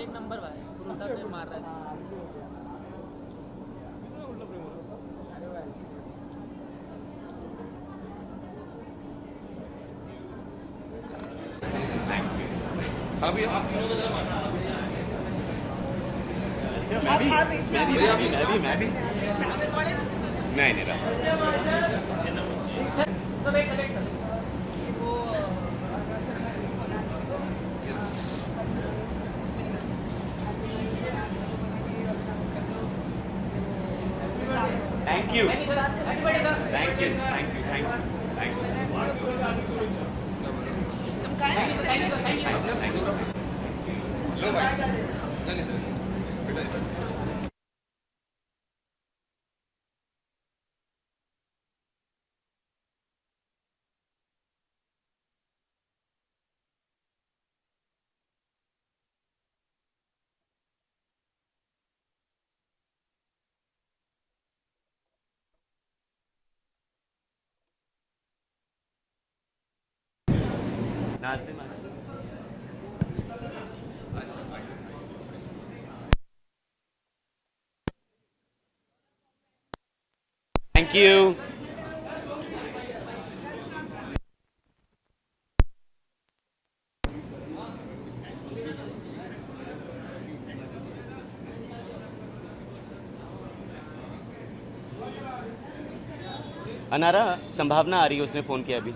एक नंबर भाई, उल्टा प्रेम मार रहा है। अभी मैं भी नहीं नहीं रहा। सब एक सेलेक्ट कर। Thank you thank you sir, happy birthday sir. Thank you thank you thank you thank you thank you sir, thank you. अपने फोटोग्राफी लो भाई चलिए बेटा नाज़िम अच्छा फाइन थैंक यू। अनारा संभावना आ रही है, उसने फ़ोन किया अभी।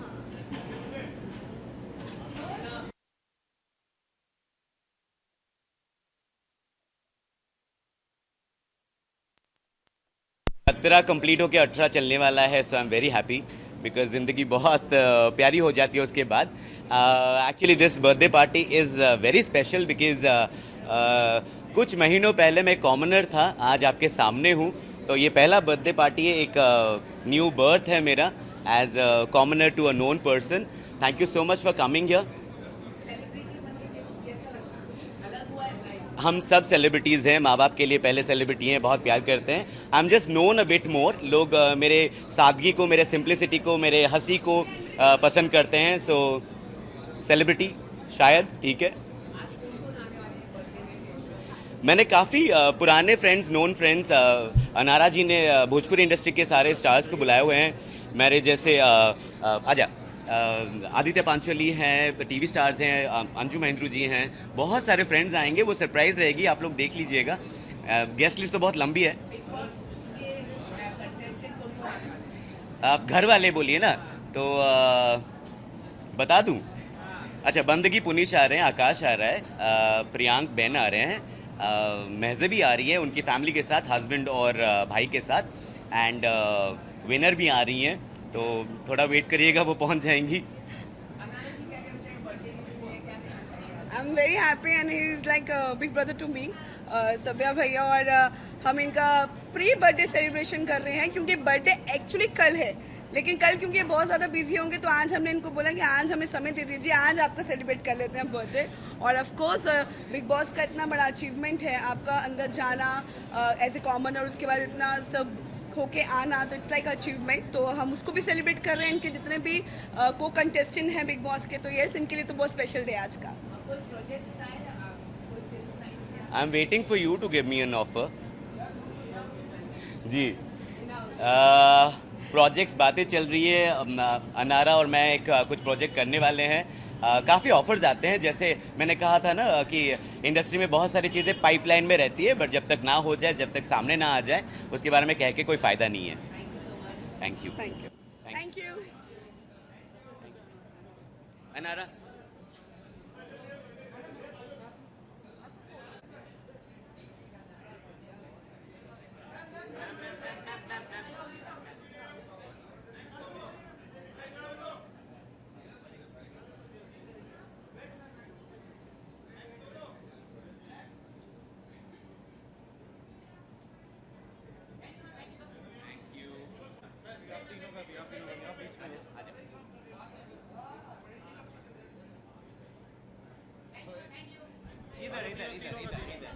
सत्रह कंप्लीट होकर 18 चलने वाला है, so I am very happy because ज़िंदगी बहुत प्यारी हो जाती है उसके बाद। Actually this birthday party is very special because कुछ महीनों पहले मैं कॉमनर था, आज आपके सामने हूँ। तो ये पहला बर्थडे पार्टी है, एक न्यू बर्थ है मेरा age commoner to a known person. Thank you so much for coming here. हम सब सेलिब्रिटीज़ हैं, माँ बाप के लिए पहले सेलिब्रिटी हैं, बहुत प्यार करते हैं। I am just known a bit more. लोग मेरे सादगी को, मेरे सिंप्लिसिटी को, मेरे हंसी को पसंद करते हैं। सो सेलिब्रिटी शायद ठीक है। मैंने काफ़ी पुराने फ्रेंड्स, नोन फ्रेंड्स, अनारा जी ने भोजपुरी इंडस्ट्री के सारे स्टार्स को बुलाए हुए हैं मेरे जैसे। आजा आदित्य पांचोली हैं, टीवी स्टार्स हैं, अंजू महेंद्रू जी हैं, बहुत सारे फ्रेंड्स आएंगे। वो सरप्राइज़ रहेगी, आप लोग देख लीजिएगा। गेस्ट लिस्ट तो बहुत लंबी है। आप घर वाले बोलिए ना तो बता दूं। अच्छा, बंदगी पुनीश आ रहे हैं, आकाश आ रहा है, प्रियांक बेन आ रहे हैं, महज़बी आ रही है उनकी फैमिली के साथ, हस्बैंड और भाई के साथ, एंड विनर भी आ रही हैं। तो थोड़ा वेट करिएगा, वो पहुंच जाएंगी। I'm very happy and he is like a big brother to me, सभ्या भैया। और हम इनका प्री बर्थडे सेलिब्रेशन कर रहे हैं क्योंकि बर्थडे एक्चुअली कल है, लेकिन कल क्योंकि बहुत ज़्यादा बिजी होंगे तो आज हमने इनको बोला कि आज हमें समय दे दीजिए, आज आपका सेलिब्रेट कर लेते हैं बर्थडे। और ऑफ कोर्स बिग बॉस का इतना बड़ा अचीवमेंट है, आपका अंदर जाना एज ए कॉमन और उसके बाद इतना सब होके आना, तो इट्स लाइक अचीवमेंट। तो हम उसको भी सेलिब्रेट कर रहे हैं, इनके जितने भी को कंटेस्टेंट हैं बिग बॉस के। तो यस, इनके लिए तो बहुत स्पेशल डे आज का। I am waiting for you to give me an offer. जी, प्रोजेक्ट्स बातें चल रही है। अनारा और मैं एक कुछ प्रोजेक्ट करने वाले हैं। काफ़ी ऑफर्स आते हैं, जैसे मैंने कहा था ना कि इंडस्ट्री में बहुत सारी चीज़ें पाइपलाइन में रहती है, बट जब तक ना हो जाए, जब तक सामने ना आ जाए, उसके बारे में कह के कोई फ़ायदा नहीं है। Thank you. Thank you. Thank you. अनारा इधर इधर इधर इधर इधर।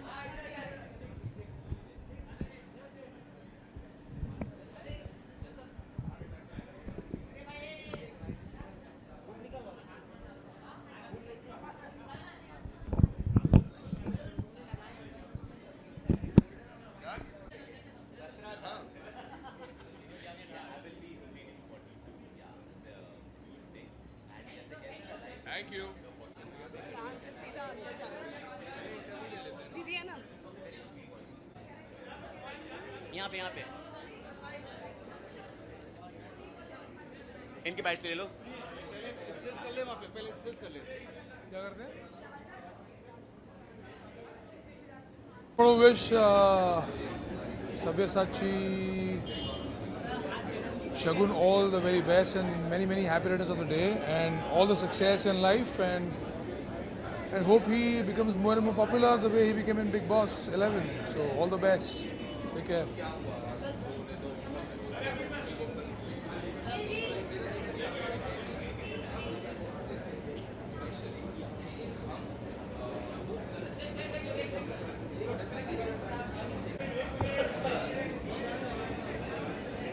Thank you. दीदी है ना यहाँ पे इनके बाइट से ले लो। क्या करते हैं? Wish Sabyasachi, Shagun all the very best and many happy returns of the day and all the success in life and hope he becomes more and more popular the way he became in Big Boss 11. So all the best. Take care.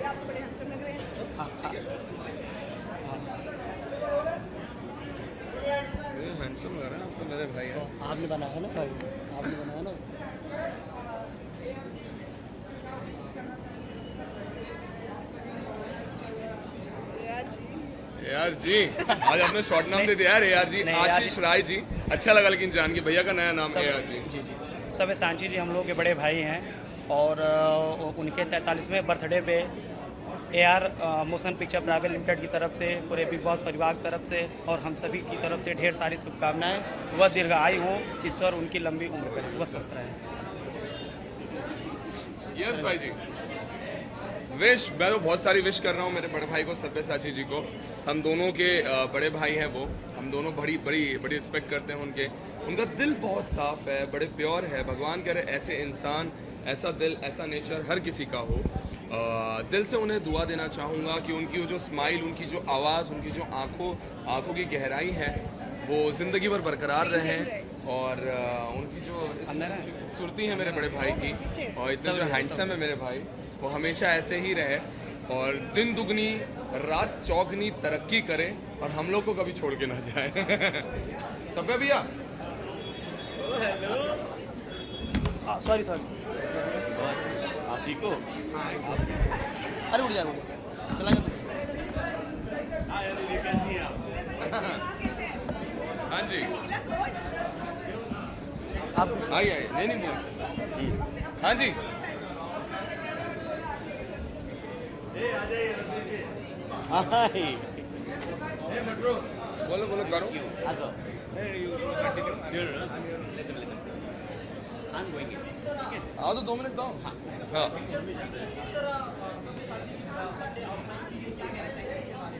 आप तो बड़े handsome लग रहे हैं। Handsome लग रहा है आप तो मेरे भाई हैं। आपने बनाया ना भाई, आपने बनाया ना। यार जी आज आपने शॉर्ट नाम दे दिया यार AR जी। आशीष राय जी अच्छा लगा लेकिन जान के भैया का नया नाम AR जी। जी जी सब्यसाची जी हम लोग के बड़े भाई हैं और उनके 43वें बर्थडे पे AR motion picture private limited की तरफ से पूरे बिग बॉस परिवार की तरफ से और हम सभी की तरफ से ढेर सारी शुभकामनाएं। वह दीर्घायु हों, ईश्वर उनकी लंबी उम्र करें, वह स्वस्थ रहें। यस भाई जी। विश मैं तो बहुत सारी विश कर रहा हूँ मेरे बड़े भाई को सब्यसाची जी को। हम दोनों के बड़े भाई हैं वो, हम दोनों बड़ी रिस्पेक्ट करते हैं उनके। उनका दिल बहुत साफ है, बड़े प्योर है। भगवान करे ऐसे इंसान, ऐसा दिल, ऐसा नेचर हर किसी का हो। दिल से उन्हें दुआ देना चाहूँगा कि उनकी वो जो स्माइल, उनकी जो आवाज़, उनकी जो आँखों की गहराई है वो ज़िंदगी भर बरकरार रहें और उनकी जो खूबसूरती है मेरे बड़े भाई की और इतने जो हैंडसम है मेरे भाई वो हमेशा ऐसे ही रहे और दिन दुगनी रात चौगनी तरक्की करे और हम लोग को कभी छोड़ के ना जाए। सब्या भैया सॉरी आप ठीक हो? अरे उठ जाओ, चला जा। हाँ जी आप आइए नहीं बोल। हाँ जी बोलो करो। आओ तो 2 मिनट दो। हाँ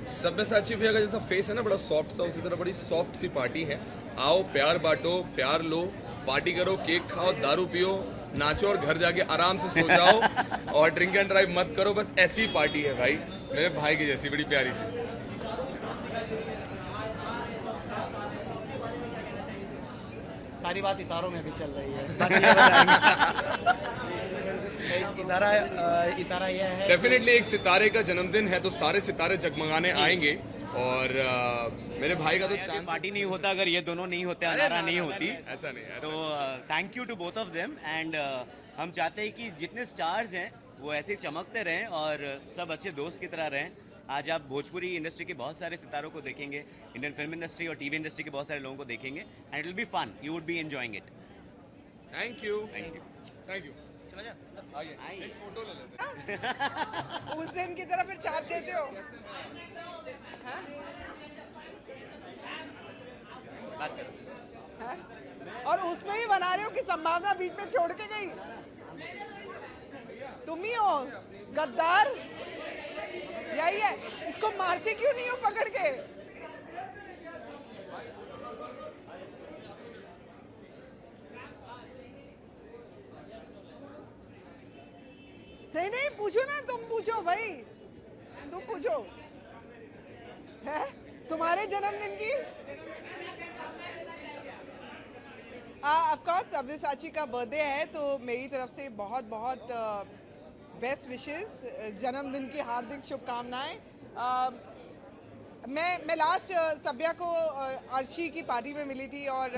सब्यसाची भैया का जैसा फेस है ना, बड़ा सॉफ्ट सा, उसी तरह बड़ी सॉफ्ट सी पार्टी है। आओ प्यार बांटो, प्यार लो, पार्टी करो, केक खाओ, दारू पियो, नाचो और घर जाके आराम से सो जाओ और ड्रिंक एंड ड्राइव मत करो। बस ऐसी पार्टी है भाई, मेरे भाई की जैसी, बड़ी प्यारी सी। सारी बात इशारों में भी चल रही है। बाकी ये बताएंगे। इशारा यह है डेफिनेटली एक सितारे का जन्मदिन है तो सारे सितारे जगमगाने आएंगे और मेरे भाई का तो चांस पार्टी नहीं होता अगर ये दोनों नहीं होते, अनारा नहीं होती। ऐसा नहीं तो thank you to both of them and हम चाहते हैं कि जितने स्टार्स हैं वो ऐसे चमकते रहें और सब अच्छे दोस्त की तरह रहें। आज आप भोजपुरी इंडस्ट्री के बहुत सारे सितारों को देखेंगे, इंडियन फिल्म इंडस्ट्री और टीवी इंडस्ट्री के बहुत सारे लोगों को देखेंगे and it will be fun, you would be enjoying it. Thank you. चला जा। आइए एक फोटो ले लेते हैं। उस दिन की तरह फिर चाप देते हो। हाँ? बात करो। हाँ? और उसमें ही बना रहे हो कि संभावना बीच में छोड़ के गई। तुम ही हो गद्दार, यही है। इसको मारते क्यों नहीं हो पकड़ के? नहीं पूछो ना, तुम पूछो भाई, तुम पूछो। है तुम्हारे जन्मदिन की? ऑफ कोर्स सब्यसाची का बर्थडे है तो मेरी तरफ से बहुत बहुत बेस्ट विशेस, जन्मदिन की हार्दिक शुभकामनाएं। मैं लास्ट सब्या को अर्शी की पार्टी में मिली थी और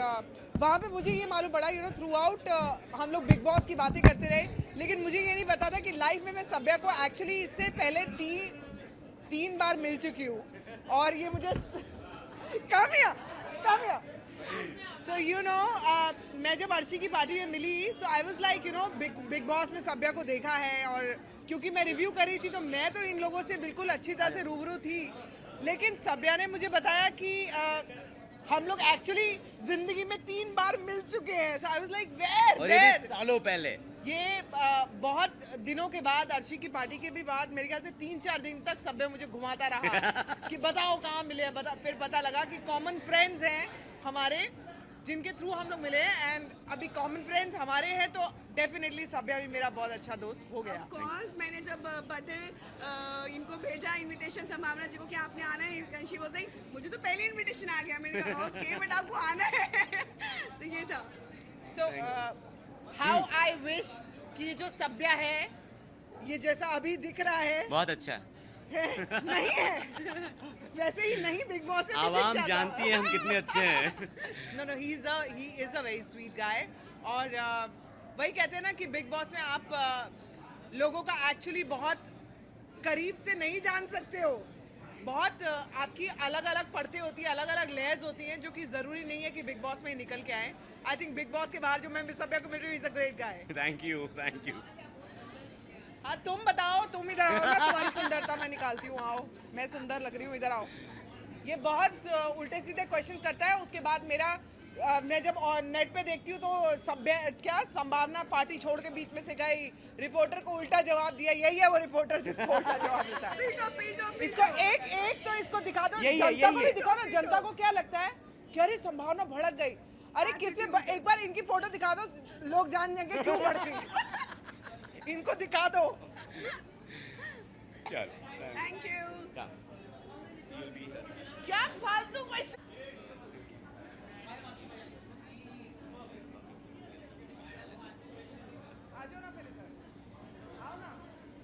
वहाँ पे मुझे ये मालूम पड़ा, थ्रू आउट हम लोग बिग बॉस की बातें करते रहे, लेकिन मुझे ये नहीं पता था कि लाइफ में मैं सब्या को एक्चुअली इससे पहले तीन बार मिल चुकी हूँ और ये मुझे Come here. So you know, मैं जब अर्शी की पार्टी में मिली, so I was like, you know, big boss में सभ्या को देखा है, और क्योंकि मैं रिव्यू कर रही थी तो मैं तो इन लोगों से बिल्कुल अच्छी तरह से रूबरू थी, लेकिन सभ्या ने मुझे बताया कि हम लोग एक्चुअली जिंदगी में 3 बार मिल चुके हैं. So I was like, where? सालों पहले. ये बहुत दिनों के बाद, अर्शी की पार्टी के भी बाद, मेरे ख्याल से 3-4 दिन तक सभ्या मुझे घुमाता रहा कि बताओ कहाँ मिले, फिर पता लगा कि कॉमन फ्रेंड्स हैं हमारे जिनके थ्रू हम लोग मिले हैं, एंड अभी कॉमन फ्रेंड्स हमारे हैं तो डेफिनेटली सभ्या भी मेरा बहुत अच्छा दोस्त हो गया. Of course, मैंने जब बर्थडे इनको भेजा इनविटेशन संभावना जी को कि आपने आना है, एंड शी वाज लाइक, मुझे तो पहले इनविटेशन आ गया. मैंने कहा ओके, बट आपको आना है. तो ये था. सो हाउ आई विश कि जो सभ्या है ये जैसा अभी दिख रहा है बहुत अच्छा. नहीं है वैसे ही नहीं, बिग बॉस से आवाम जानती है हम कितने अच्छे हैं. No he is a very sweet guy. और वही कहते हैं ना कि बिग बॉस में आप लोगों का एक्चुअली बहुत करीब से नहीं जान सकते हो. बहुत आपकी अलग अलग पड़ते होती है, अलग अलग लेयर्स होती हैं, जो कि ज़रूरी नहीं है कि बिग बॉस में ही निकल के आए. आई थिंक बिग बॉस के बाहर जो मैं सभ्या को मिल रही हूँ, is a great guy. Thank you. हाँ तुम बताओ, तुम इधर आओ ना, तुम्हारी सुंदरता मैं निकालती हूँ. आओ, मैं सुंदर लग रही हूँ, इधर आओ. ये बहुत उल्टे सीधे क्वेश्चंस करता है. उसके बाद मेरा मैं जब नेट पे देखती हूँ तो क्या संभावना पार्टी छोड़ के बीच में से गई, रिपोर्टर को उल्टा जवाब दिया. यही है वो रिपोर्टर जिसको उल्टा जवाब देता है. इसको एक तो इसको दिखा दो, जनता को भी दिखाओ ना. जनता को क्या लगता है कि अरे संभावना भड़क गई. अरे किस पे, एक बार इनकी फोटो दिखा दो, लोग जान जाएंगे क्यों भड़की. इनको दिखा दो. Thank you. क्या फालतू क्वेश्चन. आ जाओ ना फिर इधर. आओ ना,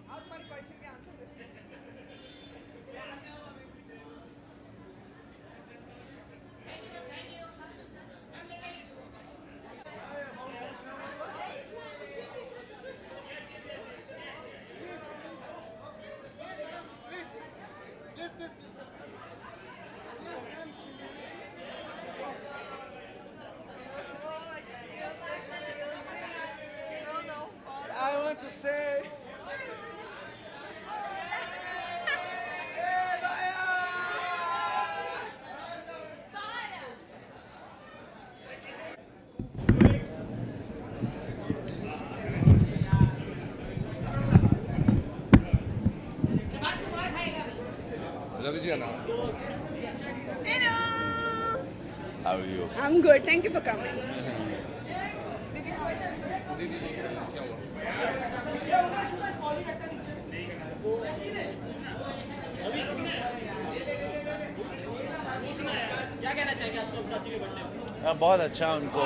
आओ, तुम्हारे क्वेश्चन के आंसर देती हूँ. I want to say. Ravi ji आना. Hello. How are you? I'm good. Thank you for coming. दीदी क्या हुआ? क्या कहना चाहेंगे आज सब्यसाची के बर्थडे पे? बहुत अच्छा उनको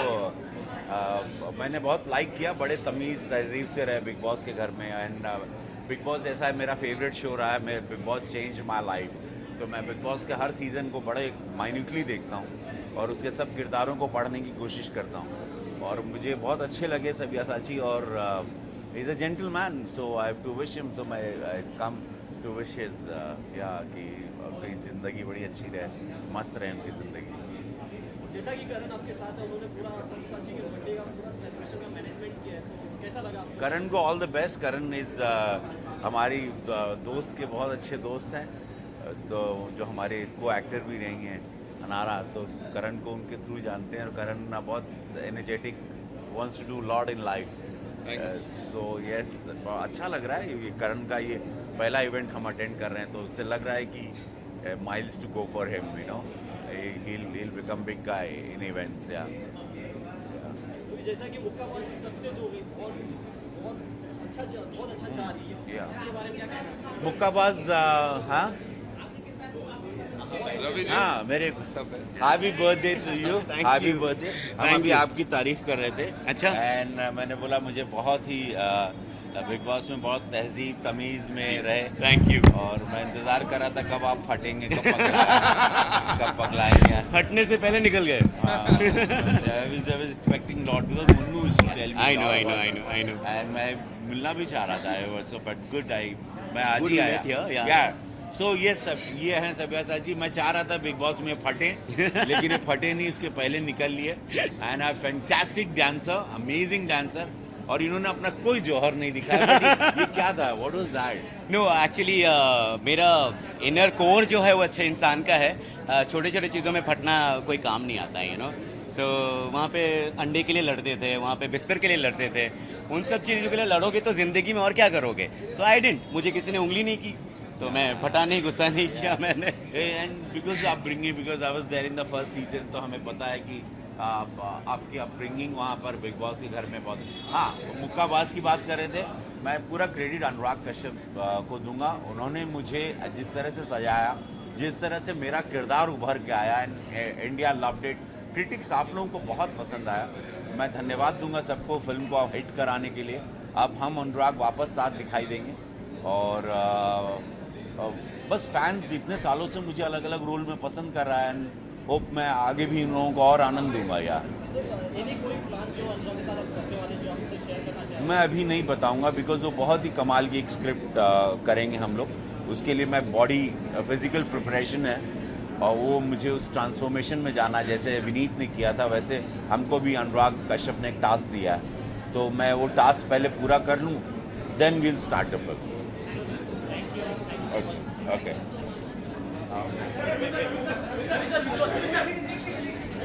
मैंने बहुत लाइक किया. बड़े तमीज़ तहजीब से रहे बिग बॉस के घर में. एंड बिग बॉस जैसा है मेरा फेवरेट शो रहा है. मैं big boss change my life. तो मैं बिग बॉस के हर सीज़न को बड़े माइन्यूटली देखता हूँ और उसके सब किरदारों को पढ़ने की कोशिश करता हूँ. और मुझे बहुत अच्छे लगे सब्यासाची. और is a gentleman, so I have to wish him. तो मैं I come to wish his कि उनकी ज़िंदगी बड़ी अच्छी रहे, मस्त रहे उनकी ज़िंदगी. जैसा कि करण आपके साथ है, उन्होंने पूरा सब्यसाची के बर्थडे का पूरा सेलिब्रेशन का मैनेजमेंट किया है, तो कैसा लगा आपको? करण को all the best. Karan is हमारी दोस्त के बहुत अच्छे दोस्त हैं. तो जो हमारे को एक्टर भी रही हैं अनारा, तो करण को उनके थ्रू जानते हैं. और करण बहुत energetic, wants to do lot in life. So yes, अच्छा लग रहा है. ये करण का ये पहला इवेंट हम अटेंड कर रहे हैं, तो उससे लग रहा है कि miles to go for him. You know, he'll become big guy in events. क्योंकि जैसा कि मुक्काबाजी सक्सेस हो गई और बहुत अच्छा जा रही है, Yeah. उसके बारे में क्या कहना है? मुक्काबाज. हाँ रवि जी. हाँ, मेरे सब है. Happy birthday to you. Thank happy you. Birthday. हम Thank अभी you. आपकी तारीफ कर रहे थे. अच्छा. एंड मैंने बोला मुझे बहुत ही बिग बॉस में बहुत तहजीब तमीज़ में रहे. Thank you. और मैं इंतज़ार कर रहा था कब आप फटेंगे, कब पगलाएंगे. हटने से पहले निकल गए. I was expecting lot because Munnu used to tell me. I know. I know. And मैं मिलना भी चाह रहा था. So but good, मैं आज Good ही you आया. met here, yeah. सो ये हैं सब्यासाची। मैं चाह रहा था बिग बॉस में फटे लेकिन ये फटे नहीं, इसके पहले निकल लिए। And I fantastic dancer, amazing dancer, और इन्होंने अपना कोई जौहर नहीं दिखाया। ये क्या था, what was that? No actually मेरा इनर कोर जो है वो अच्छे इंसान का है। छोटे छोटे चीज़ों में फटना कोई काम नहीं आता है, यू नो। सो वहाँ पे अंडे के लिए लड़ते थे, वहाँ पे बिस्तर के लिए लड़ते थे। उन सब चीज़ों के लिए लड़ोगे तो ज़िंदगी में और क्या करोगे। सो आई डिडंट, मुझे किसी ने उंगली नहीं की तो मैं फटा नहीं, गुस्सा नहीं किया मैंने। And because upbringing, because I was there in the first season, तो हमें पता है कि आपकी अपब्रिंगिंग वहाँ पर बिग बॉस के घर में बहुत। हाँ, मुक्काबाज की बात कर रहे थे, मैं पूरा क्रेडिट अनुराग कश्यप को दूंगा। उन्होंने मुझे जिस तरह से सजाया, जिस तरह से मेरा किरदार उभर के आया, and India loved it. Critics आप लोगों को बहुत पसंद आया। मैं धन्यवाद दूंगा सबको फिल्म को हिट कराने के लिए। अब हम अनुराग वापस साथ दिखाई देंगे, और बस फैंस इतने सालों से मुझे अलग अलग रोल में पसंद कर रहा है, एंड होप मैं आगे भी इन लोगों को और आनंद दूंगा यार। मैं अभी नहीं बताऊंगा, बिकॉज वो बहुत ही कमाल की एक स्क्रिप्ट करेंगे हम लोग। उसके लिए मैं बॉडी फिजिकल प्रिपरेशन है, और वो मुझे उस ट्रांसफॉर्मेशन में जाना, जैसे विनीत ने किया था वैसे हमको भी अनुराग कश्यप ने एक टास्क दिया है। तो मैं वो टास्क पहले पूरा कर लूँ, then will start the film. Okay.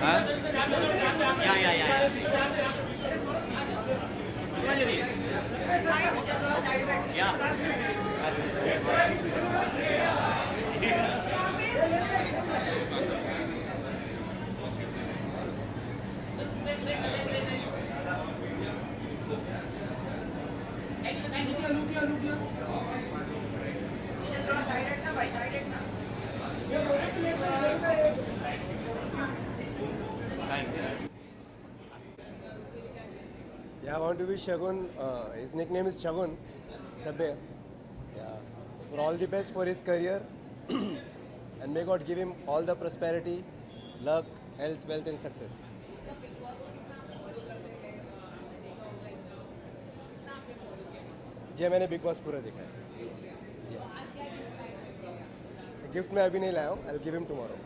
हाँ? Yeah, I want to wish Shagun, his nickname is Shagun, Sabya. Yeah, for all the best for his career and may God give him all the prosperity, luck, health, wealth and success. जी मैंने big boss पूरा देखा है। Gift मैं अभी नहीं लाया हूँ, I will give him tomorrow.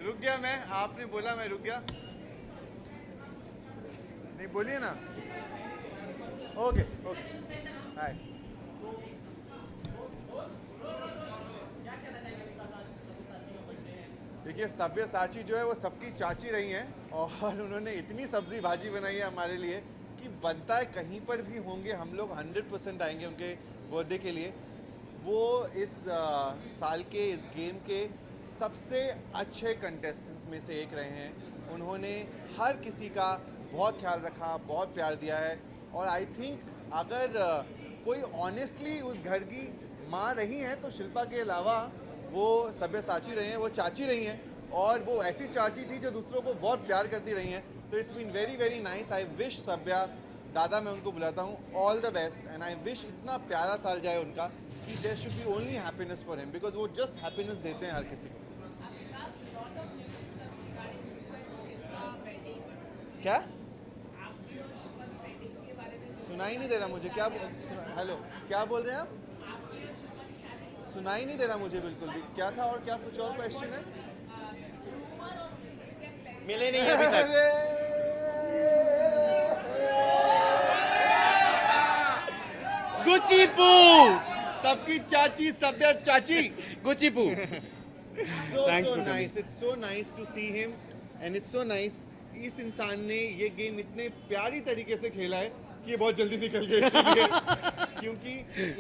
रुक गया मैं, आपने बोला मैं रुक गया। नहीं बोलिए ना। ओके ओके, हाय। देखिए, सब्यासाची जो है वो सबकी चाची रही हैं, और उन्होंने इतनी सब्जी भाजी बनाई है हमारे लिए कि बनता है कहीं पर भी होंगे हम लोग 100% आएंगे उनके बर्थडे के लिए। वो इस साल के इस गेम के सबसे अच्छे कंटेस्टेंट्स में से एक रहे हैं। उन्होंने हर किसी का बहुत ख्याल रखा, बहुत प्यार दिया है, और आई थिंक अगर कोई ऑनेस्टली उस घर की माँ रही हैं तो शिल्पा के अलावा वो सब्यासाची रहे हैं, वो चाची रही हैं, और वो ऐसी चाची थी जो दूसरों को बहुत प्यार करती रही हैं। तो it's been very very nice. I wish Sabya दादा, मैं उनको बुलाता हूँ, all the best, and I wish इतना प्यारा साल जाए उनका कि there should be only happiness for him, because वो जस्ट हैप्पीनेस देते हैं हर किसी को। क्या सुनाई नहीं दे रहा मुझे? क्या हेलो, क्या बोल रहे हैं आप? सुनाई नहीं दे रहा मुझे बिल्कुल भी। क्या था, और क्या कुछ और क्वेश्चन है? मिले नहीं अभी तक। गुच्चीपू, सबकी चाची सब्या चाची गुच्चीपू। so nice, it's so nice to see him, and it's so nice इस इंसान ने ये गेम इतने प्यारी तरीके से खेला है कि ये बहुत जल्दी निकल गया इसलिए क्योंकि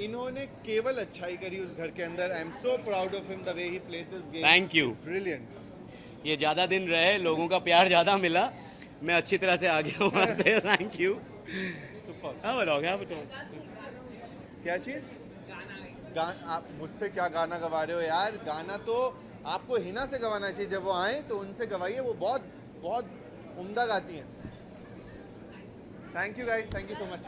इन्होंने केवल अच्छाई करी उस घर के अंदर। I am so proud of him the way he played this game. Thank you, brilliant. ये ज़्यादा दिन रहे, लोगों का प्यार ज़्यादा मिला, मैं अच्छी तरह से आ गया हूँ वहाँ से। Thank you. सुपर। हाँ बताओ क्या चीज़? आप मुझसे क्या गाना गवा रहे हो यार? गाना तो आपको हिना से गवाना चाहिए, जब वो आए तो उनसे गवाइए, वो बहुत बहुत उम्दा गाती हैं। Thank you guys, thank you so much.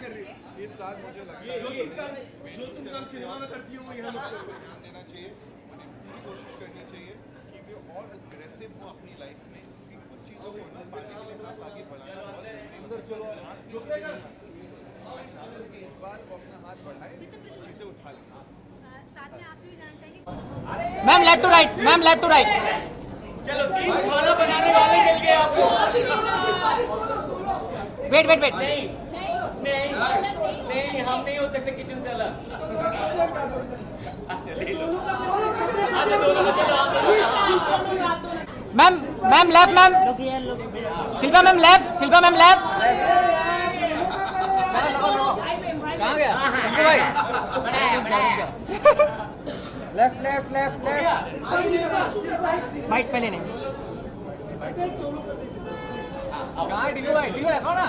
इस साल मुझे लगता है जो तुम काम सिनेमा में करती हो वो यहाँ लोग ध्यान देना चाहिए, उन्हें पूरी कोशिश करनी चाहिए कि वे और अग्रेसिव हो अपनी लाइफ में, कि कुछ चीज़ों को ना पाने के लिए हाथ आगे बढ़ाना बहुत जरूरी है। उधर चलो हाथ की चीज़ें नहीं आती। मैं चाहता हूँ कि इस बार वो अपना हाथ बढ़ाए, चीज़ें उठा लें। साथ में आपसे भी जानना चाहेंगे। Ma'am left to right, ma'am left to right. चलो 3 खाना बनाने वाले मिल गए आपको। Wait wait wait. नहीं हम नहीं हो सकते किचन से अलग। अच्छा ले लो। अच्छा दोनों को चलो ma'am ma'am left ma'am. Shilpa ma'am left, Shilpa ma'am left. कहाँ गया भाई? Left left left left. Bite पहले नहीं। कहाँ टिकू भाई? टिकू रखो ना।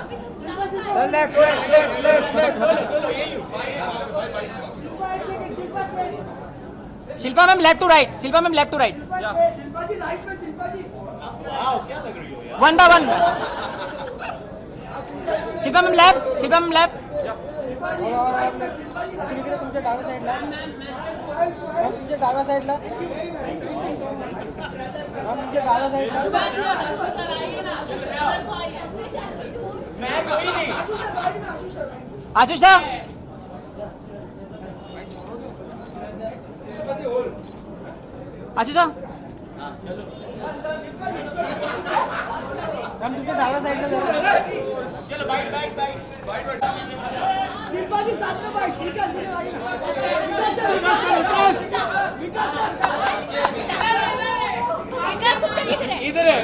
Left left left left left. Shilpa ma'am left to right, Shilpa ma'am left to right. One by one. Shilpa ma'am left, Shilpa ma'am left. तुमच्या डाव्या साईडला, तुमच्या डाव्या साईडला, तुमच्या डाव्या साईडला. आशीषा आशीषा हम तुमच्या डाव्या साईडला जाऊ. चलो byte byte byte byte byte. Shilpa ji साथ में बाईट. इधर है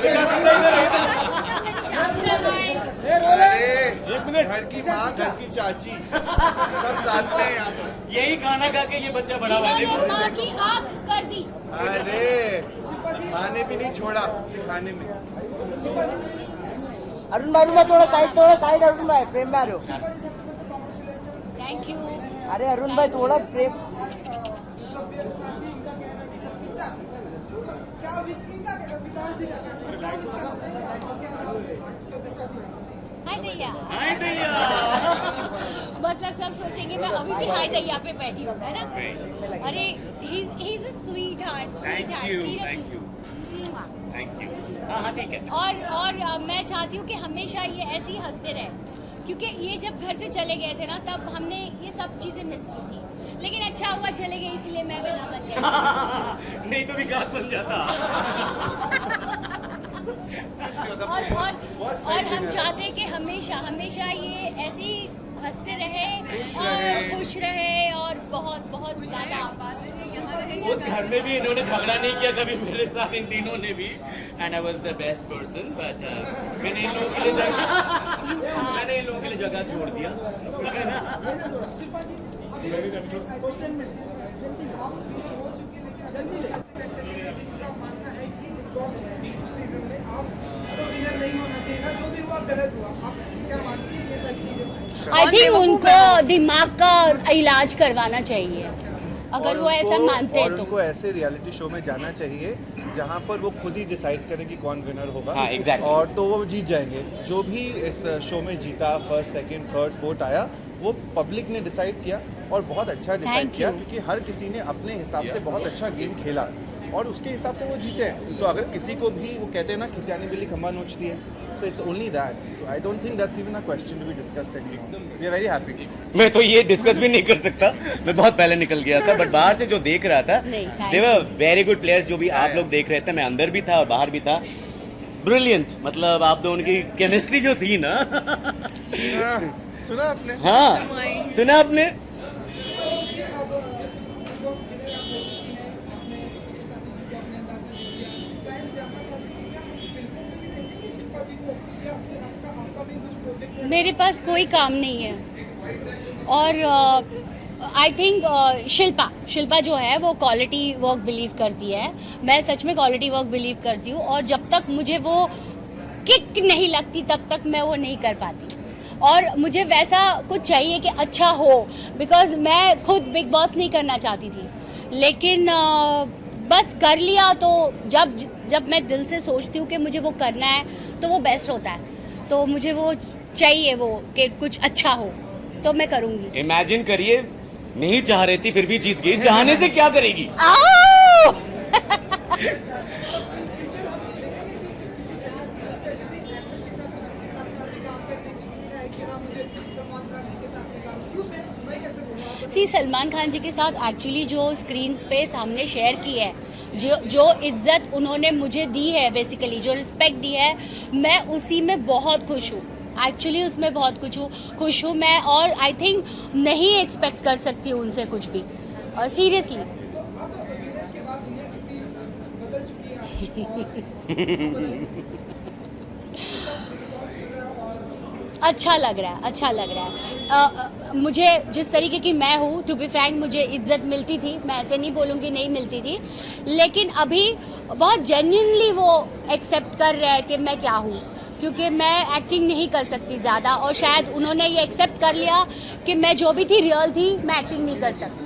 घर की माँ, घर की चाची, सब साथ में यहाँ पर. यही खाना खा के ये बच्चा बड़ा हुआ है. माँ की आँख कर दी. अरे खाने भी नहीं छोड़ा, सिखाने में. अरुण भाई थोड़ा साइड अरुण भाई प्रेम में आ रहे हो. Thank you. अरे अरुण भाई थोड़ा प्रेम. हाय दैया. हाय दैया. मतलब सब सोचेंगे मैं अभी भी हाय दैया पे बैठी हूँ, है ना? अरे ही is a sweet heart. Thank you. हाँ ठीक है. और मैं चाहती हूँ कि हमेशा ये ऐसे ही हंसते रहे, क्योंकि ये जब घर से चले गए थे ना तब हमने ये सब चीज़ें मिस की थी, लेकिन अच्छा हुआ चले गए इसलिए मैं बना बन गया. नहीं तो विकास बन जाता. और हम चाहते हैं कि हमेशा हमेशा ये ऐसे ही हंसते रहे और खुश रहे और बहुत बहुत ज़्यादा. उस घर में भी इन्होंने झगड़ा नहीं किया कभी मेरे साथ, इन तीनों ने भी. And I was the best person, but मैंने इन लोगों के लिए जगह छोड़ दिया. आई थिंक उनको दिमाग का इलाज करवाना चाहिए अगर वो ऐसा मानते हैं तो. उनको ऐसे रियलिटी शो में जाना चाहिए जहां पर वो खुद ही डिसाइड करें कि कौन विनर होगा. हाँ, exactly. और तो वो जीत जाएंगे. जो भी इस शो में जीता, फर्स्ट, सेकंड, थर्ड, फोर्थ आया, वो पब्लिक ने डिसाइड किया और बहुत अच्छा डिसाइड किया, क्योंकि हर किसी ने अपने हिसाब से बहुत अच्छा गेम खेला और उसके हिसाब से वो जीते हैं. तो अगर किसी को भी वो कहते हैं ना खिसियानी बिल्ली खम्बा नोचती है, so it's only that. So I don't think that's even a question to be discussed anymore. We are very happy. मैं तो ये डिस्कस भी नहीं कर सकता, मैं बहुत पहले निकल गया था. बट बाहर से जो देख रहा था, दे वर वेरी गुड प्लेयर्स. जो भी आप लोग देख रहे थे, मैं अंदर भी था और बाहर भी था. ब्रिलियंट. मतलब आप दोनों की केमिस्ट्री जो थी ना. सुना आपने? हाँ सुना आपने. मेरे पास कोई काम नहीं है और आई थिंक शिल्पा जो है वो क्वालिटी वर्क बिलीव करती है. मैं सच में क्वालिटी वर्क बिलीव करती हूँ और जब तक मुझे वो किक नहीं लगती तब तक मैं वो नहीं कर पाती. और मुझे वैसा कुछ चाहिए कि अच्छा हो, बिकॉज मैं खुद बिग बॉस नहीं करना चाहती थी, लेकिन बस कर लिया. तो जब मैं दिल से सोचती हूँ कि मुझे वो करना है तो वो बेस्ट होता है. तो मुझे वो चाहिए वो कि कुछ अच्छा हो. तो मैं करूँगी। इमेजिन करिए, नहीं चाह रही थी फिर भी जीत गई, चाहने से क्या करेगी? आओ! सी सलमान खान जी के साथ एक्चुअली जो स्क्रीन स्पेस हमने शेयर की है, जो इज्जत उन्होंने मुझे दी है, बेसिकली जो रिस्पेक्ट दी है, मैं उसी में बहुत खुश हूँ। एक्चुअली उसमें बहुत खुश हूँ मैं, और आई थिंक नहीं एक्सपेक्ट कर सकती हूँ उनसे कुछ भी, सीरियसली। अच्छा लग रहा है। मुझे जिस तरीके की मैं हूँ, टू बी फ्रैंक, मुझे इज्जत मिलती थी, मैं ऐसे नहीं बोलूँगी नहीं मिलती थी, लेकिन अभी बहुत जेन्युइनली वो एक्सेप्ट कर रहे हैं कि मैं क्या हूँ, क्योंकि मैं एक्टिंग नहीं कर सकती ज़्यादा, और शायद उन्होंने ये एक्सेप्ट कर लिया कि मैं जो भी थी रियल थी, मैं एक्टिंग नहीं कर सकती।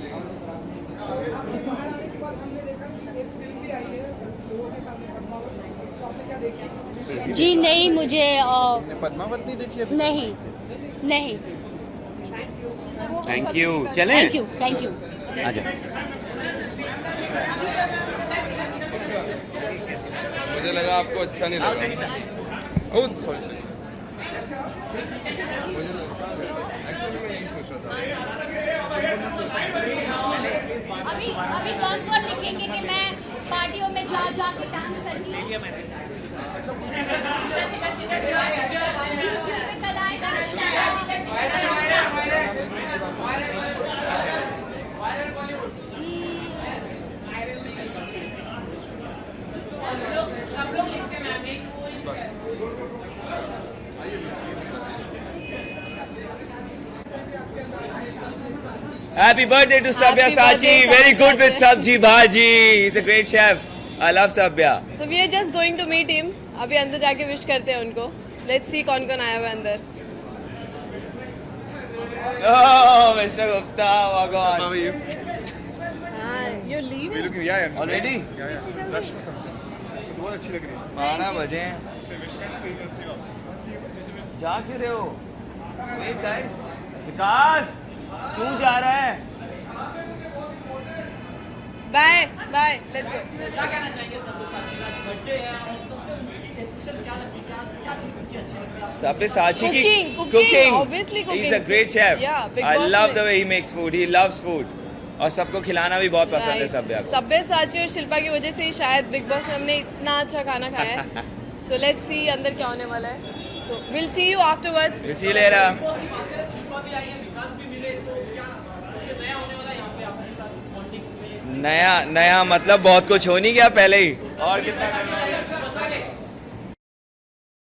जी नहीं, मुझे पद्मावत नहीं देखी अभी? नहीं। थैंक यू, चलें? Thank you. आजा। मुझे लगा आपको अच्छा नहीं लगा। Oh sorry. एक्चुअली मैं यही सोच रहा था। अभी कौन लिखेंगे कि मैं पार्टियों में जा के डांस करती हूँ? Happy birthday to Sabya Sachi. Very good with Sabji Bhaji. He's a great chef. I love Sabya. So we are just going to meet him. अभी अंदर जाके विश करते हैं उनको. Let's see कौन आया हुआ है अंदर. Oh, Mr. Gupta, Bhagwan. How are you? Hi, you're leaving? We're looking, yeah. Already? Yeah. Rush पसंद है. तो बहुत अच्छी लग रही है. 12 बजे हैं. से विश करना तो इधर से वापस. जा क्यों रहे हो? Wait guys. विकास, क्यों जा रहा है? Bye. Let's go. क्या कहना चाहेंगे सब्यसाची का बर्थडे है, और सबसे उनकी स्पेशल क्या लगती है, क्या चीज़ उनकी अच्छी लगती है? Sabyasachi की Cooking, obviously cooking. He's a great chef. Yeah, Big I Boss love में. the way he makes food. He loves food. और सबको खिलाना भी बहुत पसंद है सब्या को. सब्यसाची और शिल्पा की वजह से ही शायद बिग बॉस में हमने इतना अच्छा खाना खाया है. So let's see अंदर क्या होने वाला है. So we'll see you afterwards. इसी लेरा. शिल्पा भी आई है, विकास भी मिले, तो क्या कुछ नया होने वाला है यहाँ पे आपके साथ बॉन्डिंग में? नया मतलब बहुत कुछ हो नहीं गया पहले ही. और कितना